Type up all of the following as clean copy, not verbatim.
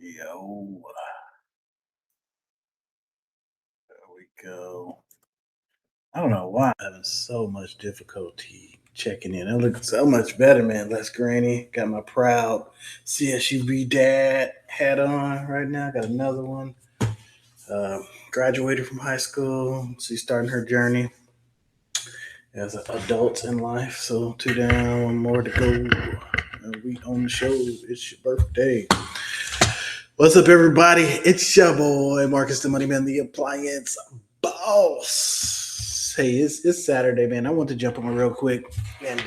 Yo, there we go. I don't know why I'm having so much difficulty checking in. It looks so much better, man. Less grainy. Got my proud CSUB dad hat on right now. Got another one. Uh, Graduated from high school. She's starting her journey as an adult in life. So two down, one more to go. We on the show. It's your birthday. What's up, everybody? It's your boy Marcus, the Money Man, the Appliance Boss. Hey, it's Saturday, man. I want to jump on real quick and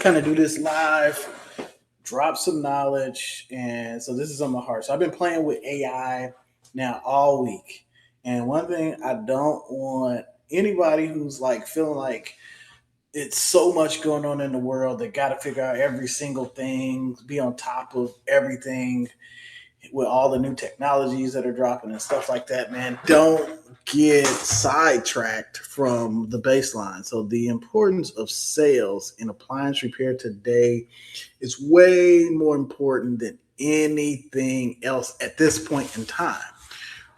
kind of do this live, drop some knowledge, and so this is on my heart. So I've been playing with AI now all week, and one thing I don't want anybody who's like feeling like it's so much going on in the world. They got to figure out every single thing, be on top of everything with all the new technologies that are dropping and stuff like that, man. Don't get sidetracked from the baseline. So the importance of sales in appliance repair today is way more important than anything else at this point in time,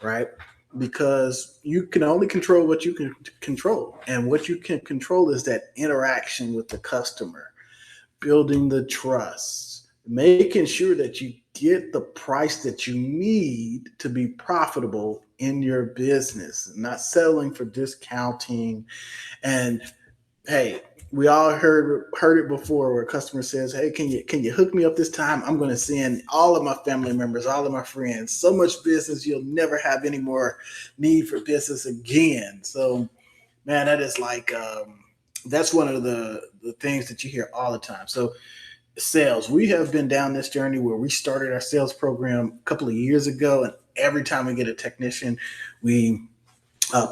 right? Because you can only control what you can control. And what you can control is that interaction with the customer, building the trust, making sure that you get the price that you need to be profitable in your business, not settling for discounting. And hey, we all heard it before where a customer says, "Hey, can you hook me up this time? I'm going to send all of my family members, all of my friends, so much business you'll never have any more need for business again." So, man, that is like that's one of the things that you hear all the time. So sales, we have been down this journey where we started our sales program a couple of years ago, and every time we get a technician, we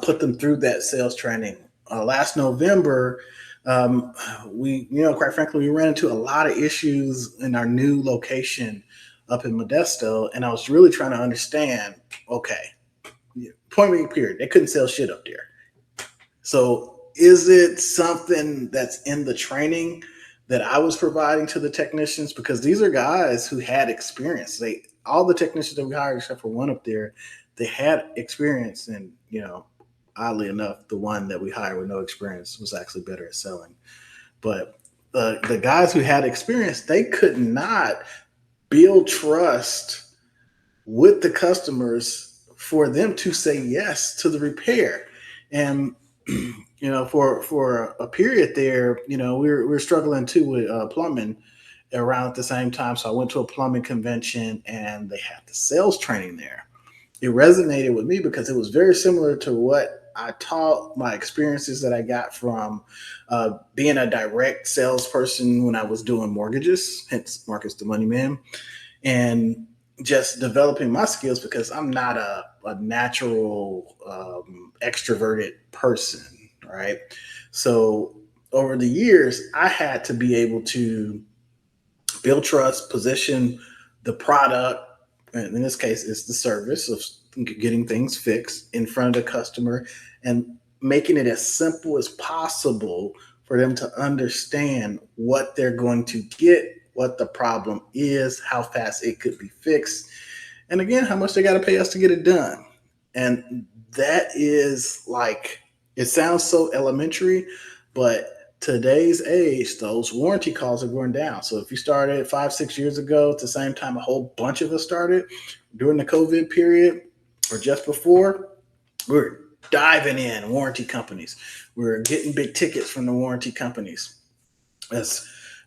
put them through that sales training. Last November, quite frankly, we ran into a lot of issues in our new location up in Modesto, and I was really trying to understand, okay, point blank period, they couldn't sell shit up there. So is it something that's in the training that I was providing to the technicians? Because these are guys who had experience. All the technicians that we hired, except for one up there, they had experience. And, oddly enough, the one that we hired with no experience was actually better at selling. But the guys who had experience, they could not build trust with the customers for them to say yes to the repair. And for a period there, we were struggling too with plumbing around at the same time. So I went to a plumbing convention and they had the sales training there. It resonated with me because it was very similar to what I taught, my experiences that I got from being a direct salesperson when I was doing mortgages, hence Marcus the Money Man, and just developing my skills because I'm not a natural extroverted person, right? So over the years, I had to be able to build trust, position the product, and in this case, it's the service of getting things fixed in front of the customer and making it as simple as possible for them to understand what they're going to get, what the problem is, how fast it could be fixed, and again, how much they got to pay us to get it done. And that is like, it sounds so elementary, but today's age, those warranty calls are going down. So if you started 5-6 years ago, at the same time a whole bunch of us started during the COVID period or just before, we're diving in warranty companies. We're getting big tickets from the warranty companies. As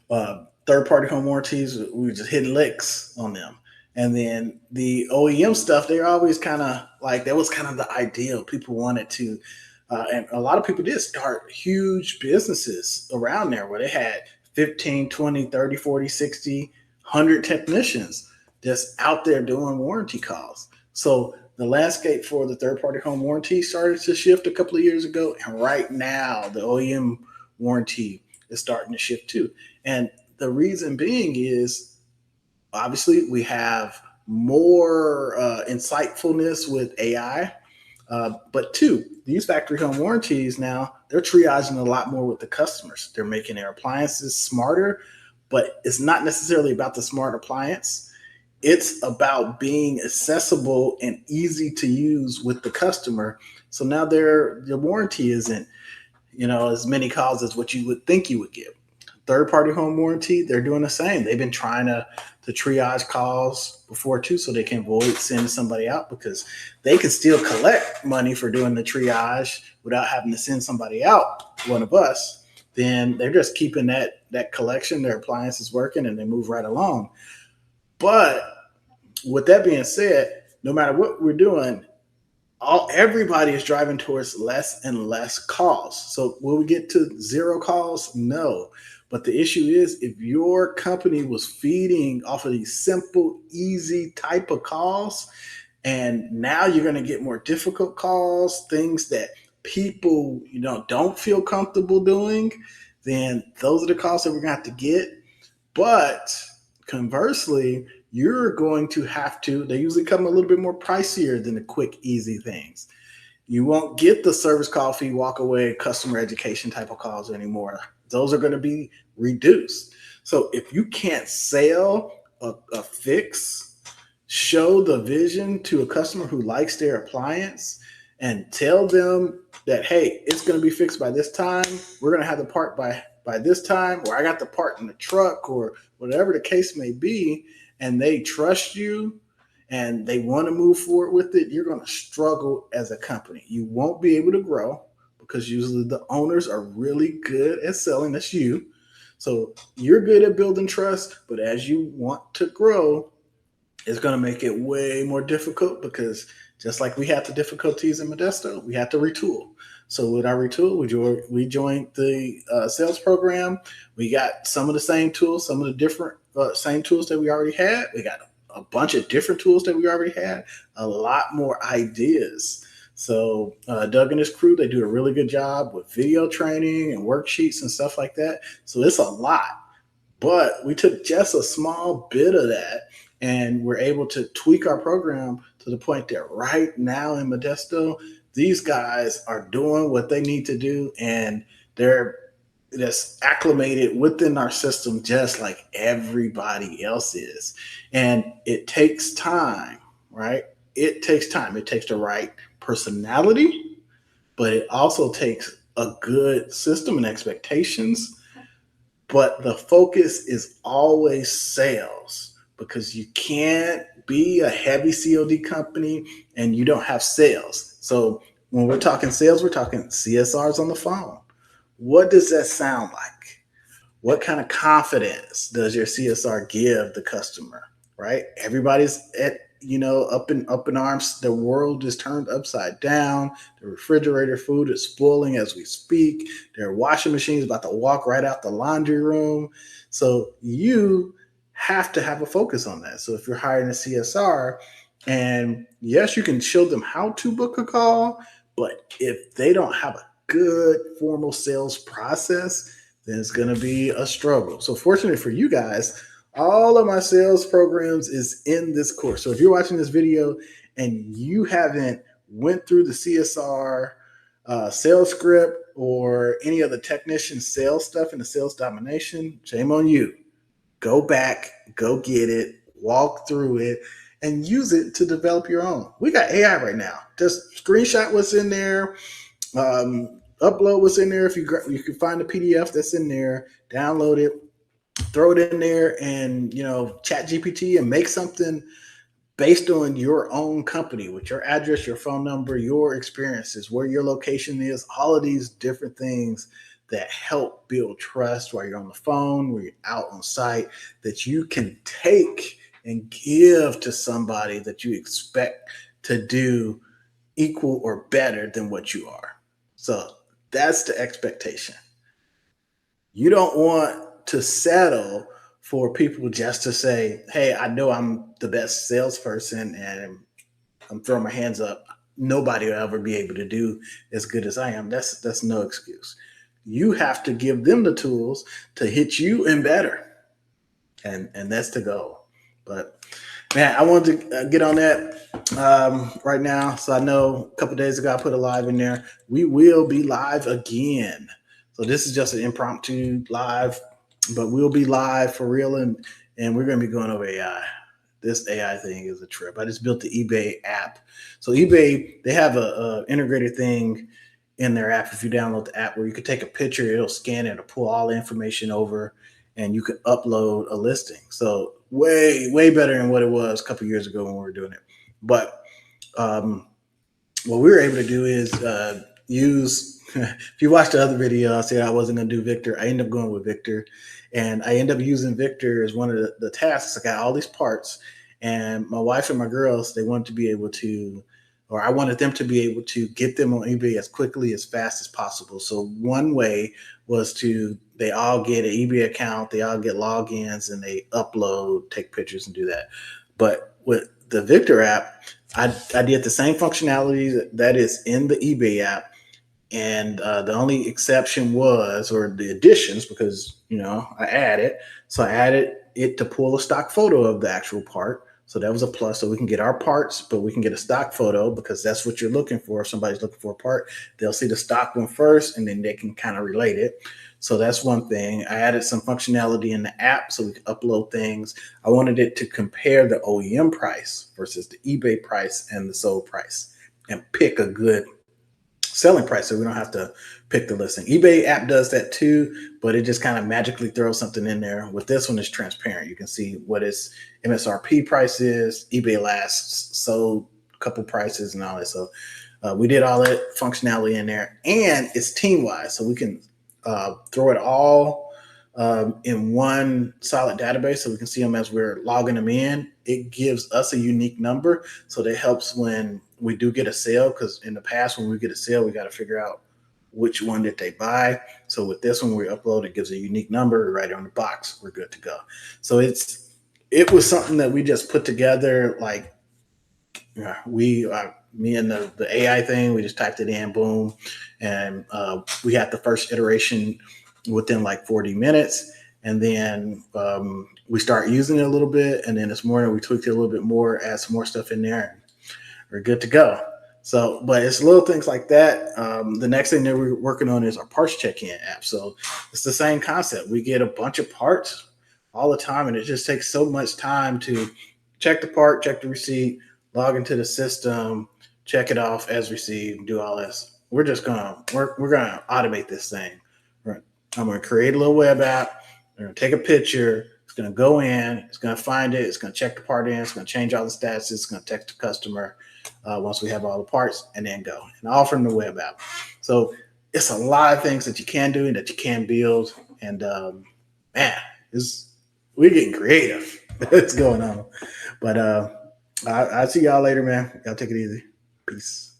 third-party home warranties, we were just hitting licks on them. And then the OEM stuff, they're always kind of like, that was kind of the ideal. People wanted to, and a lot of people did start huge businesses around there where they had 15, 20, 30, 40, 60, 100 technicians just out there doing warranty calls. So the landscape for the third-party home warranty started to shift a couple of years ago. And right now, the OEM warranty is starting to shift too. And the reason being is, obviously, we have more insightfulness with AI. But two, these factory home warranties now, they're triaging a lot more with the customers. They're making their appliances smarter, but it's not necessarily about the smart appliance. It's about being accessible and easy to use with the customer. So now their warranty isn't, as many calls as what you would think you would get. Third party home warranty, they're doing the same. They've been trying to triage calls before too, so they can avoid sending somebody out, because they can still collect money for doing the triage without having to send somebody out, one of us. Then they're just keeping that collection, their appliances working, and they move right along. But with that being said, no matter what we're doing, everybody is driving towards less and less calls. So will we get to zero calls? No. But the issue is, if your company was feeding off of these simple, easy type of calls, and now you're going to get more difficult calls, things that people, don't feel comfortable doing, then those are the calls that we're going to have to get. But conversely, you're going to have to, they usually come a little bit more pricier than the quick, easy things. You won't get the service call fee, walk away, customer education type of calls anymore. Those are going to be reduced. So if you can't sell a fix, show the vision to a customer who likes their appliance, and tell them that, hey, it's going to be fixed by this time. We're going to have the part by this time, or I got the part in the truck, or whatever the case may be, and they trust you and they want to move forward with it, you're going to struggle as a company. You won't be able to grow, because usually the owners are really good at selling. That's you. So you're good at building trust, but as you want to grow, it's going to make it way more difficult, because just like we had the difficulties in Modesto, we had to retool. So with our retool, we joined the sales program. We got some of the same tools, some of the different same tools that we already had. We got a bunch of different tools that we already had, a lot more ideas. So Doug and his crew, they do a really good job with video training and worksheets and stuff like that. So it's a lot. But we took just a small bit of that, and we're able to tweak our program to the point that right now in Modesto, these guys are doing what they need to do, and they're just acclimated within our system just like everybody else is. And it takes time, right? It takes time. It takes the right personality, but it also takes a good system and expectations. But the focus is always sales, because you can't be a heavy COD company and you don't have sales. So when we're talking sales, we're talking CSRs on the phone. What does that sound like? What kind of confidence does your CSR give the customer, right? Everybody's up in arms. The world is turned upside down. The refrigerator food is spoiling as we speak. Their washing machines about to walk right out the laundry room. So you have to have a focus on that. So if you're hiring a CSR, and yes, you can show them how to book a call, but if they don't have a good formal sales process, then it's going to be a struggle. So fortunately for you guys, all of my sales programs is in this course. So if you're watching this video and you haven't went through the CSR sales script or any of the technician sales stuff in the sales domination, shame on you. Go back, go get it, walk through it, and use it to develop your own. We got AI right now. Just screenshot what's in there, upload what's in there. If you can find the PDF that's in there, download it, throw it in there, and chat GPT and make something based on your own company with your address, your phone number, your experiences, where your location is, all of these different things that help build trust while you're on the phone, where you're out on site, that you can take and give to somebody that you expect to do equal or better than what you are. So that's the expectation. You don't want to settle for people just to say, hey, I know I'm the best salesperson and I'm throwing my hands up. Nobody will ever be able to do as good as I am. That's no excuse. You have to give them the tools to hit you and better. And that's the goal. But man, I wanted to get on that right now. So I know a couple of days ago I put a live in there. We will be live again. So this is just an impromptu live, but we'll be live for real, and we're going to be going over AI. this AI thing is a trip. I just built the eBay app. So eBay, they have a integrated thing in their app. If you download the app, where you could take a picture, it'll scan it, to pull all the information over, and you could upload a listing. So way better than what it was a couple years ago when we were doing it. But um, what we were able to do is use. If you watched the other video, I said I wasn't going to do Victor. I ended up going with Victor, and I ended up using Victor as one of the tasks. I got all these parts, and my wife and my girls, they wanted to be able to, or I wanted them to be able to get them on eBay as quickly, as fast as possible. So one way was they all get an eBay account, they all get logins, and they upload, take pictures, and do that. But with the Victor app, I did the same functionality that is in the eBay app, and the only exception was, or the additions, because I added. So I added it to pull a stock photo of the actual part. So that was a plus. So we can get our parts, but we can get a stock photo, because that's what you're looking for. If somebody's looking for a part, they'll see the stock one first, and then they can kind of relate it. So that's one thing. I added some functionality in the app so we could upload things. I wanted it to compare the OEM price versus the eBay price and the sold price, and pick a good selling price, so we don't have to pick the listing. eBay app does that too, but it just kind of magically throws something in there. With this one, it's transparent. You can see what its MSRP price is, eBay last sold couple prices, and all that. So we did all that functionality in there, and it's team wise, so we can throw it all in one solid database, so we can see them as we're logging them in. It gives us a unique number, so that helps when we do get a sale, because in the past, when we get a sale, we got to figure out which one did they buy. So with this one, we upload, it gives a unique number right on the box. We're good to go. So it was something that we just put together. Like me and the AI thing, we just typed it in, boom, and we had the first iteration within like 40 minutes. And then we start using it a little bit. And then this morning we tweaked it a little bit more, add some more stuff in there. We're good to go. So, but it's little things like that. The next thing that we're working on is our parts check-in app. So it's the same concept. We get a bunch of parts all the time, and it just takes so much time to check the part, check the receipt, log into the system, check it off as received, do all this. We're gonna automate this thing. I'm gonna create a little web app. We're gonna take a picture. It's gonna go in. It's gonna find it. It's gonna check the part in. It's gonna change all the stats. It's gonna text the customer once we have all the parts, and then go, and all from the web app. So it's a lot of things that you can do and that you can build. And man, we're getting creative. It's going on. But I'll see y'all later, man. Y'all take it easy. Peace.